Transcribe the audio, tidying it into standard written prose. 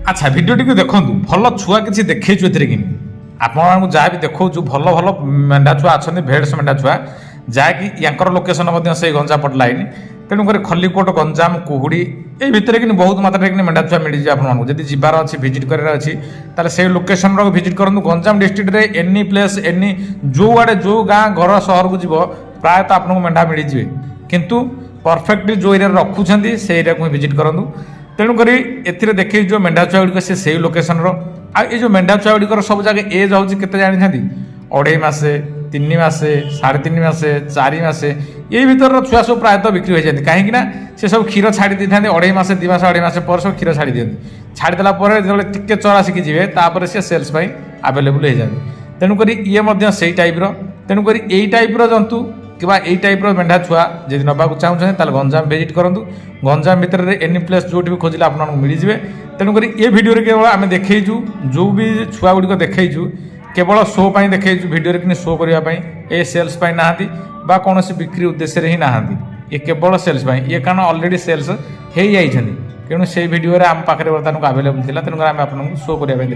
আচ্ছা ভিডিওটি দেখুন ভাল ছুয়া কিছু দেখেছু এতে কি আপনার যা বি দেখু ভাল ভাল মেଣ୍ଢା ছুয়া অনেক ভেডস মেଣ୍ଢା ছুয়া যা কি ইয়াঙ্কর লোকেশন সেই গঞ্জাপট লাইন তেণুকরি খলিকোট গঞ্জাম কুহুড়ি এই ভিতরে কিন্তু বহুত মাত্রায় কিন্তু মেଣ୍ଢା ছুয়া মিଳିଯିବ আপনার যদি যাবার আছে ভিজিট করার আছে তাহলে সেই লোকেশন ভিজিট করুন গঞ্জাম ডিস্ট্রিক্টরে এনি প্লেস এনি যে আড়ে যে গাঁ ঘর সহরକୁ যাব প্রায়তঃ আপনার মেଣ୍ଢା মিଳିଯିବେ কিন্তু परफेक्टली जो एरिया रखुंट से एरिया को विजिट करूँ तेणुक ए देखिए जो मेଣ୍ଢା छुआ गुड़िक से लोकेशन आई जो मेଣ୍ଢा छुआ गुड़िक सब जगह एज हूँ के जानते अढ़ाई मसे 3 मासे 3.5 मासे 4 मासे ये भर छुआ सब प्रायतः बिक्री हो जाती कहीं से सब क्षीर छाड़ी दी था अढ़ाई मसे 2 मास 2.5 मास पर सब क्षीर छाड़ी दिखती छाड़देला जो टे चरा शिखी जी सी सेल्स आवेलेबल हो जाती तेणुक ये से टाइप्र तेणुक यही टाइप्र जंतु कि यही टाइप्र मेଣ୍ଢା छुआ जब नाक चाहते गंजाम विजिट करूँ गंजाम भितर एनी प्लेस जो भी खोजिले आपको मिलଯିବେ तेणुक ये भिडियो केवल आम देखु जो भी छुआ गुड़िक देखु केवल शो पर देखु भिडियो कि शो करने ये सेल्स ना कौन बिक्री उद्देश्य ही ना ये केवल सेल्स ये कारण अलरेडी सेल्स हो जाती तेणु से भिडियो आम पाखे बर्तमान आवेलेबल थी तेणुक आम आपको शो करने